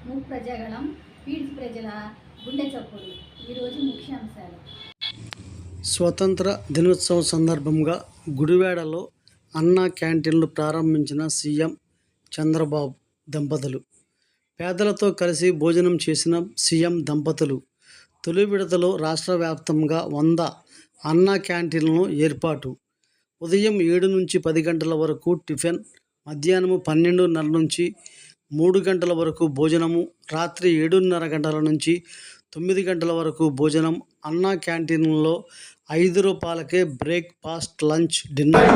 MOOC Prajagalam పీడ్స్ ప్రజల గుండె చప్పుడు. ఈరోజు ముఖ్యాంశాలు. స్వతంత్ర దినోత్సవం సందర్భంగా గుడివాడలో అన్నా క్యాంటీన్లు ప్రారంభించిన సీఎం చంద్రబాబు దంపతులు. పేదలతో కలిసి భోజనం చేసిన సీఎం దంపతులు. తొలి విడతలో రాష్ట్ర వ్యాప్తంగా 100 అన్నా క్యాంటీన్లను ఏర్పాటు. ఉదయం 7 నుంచి 10 గంటల వరకు టిఫిన్, మధ్యాహ్నం 12:30 నుంచి 3 గంటల వరకు భోజనము, రాత్రి 7:30 గంటల నుంచి 9 గంటల వరకు భోజనం. అన్నా క్యాంటీన్లలో ₹5కే బ్రేక్ ఫాస్ట్, లంచ్, డిన్నర్.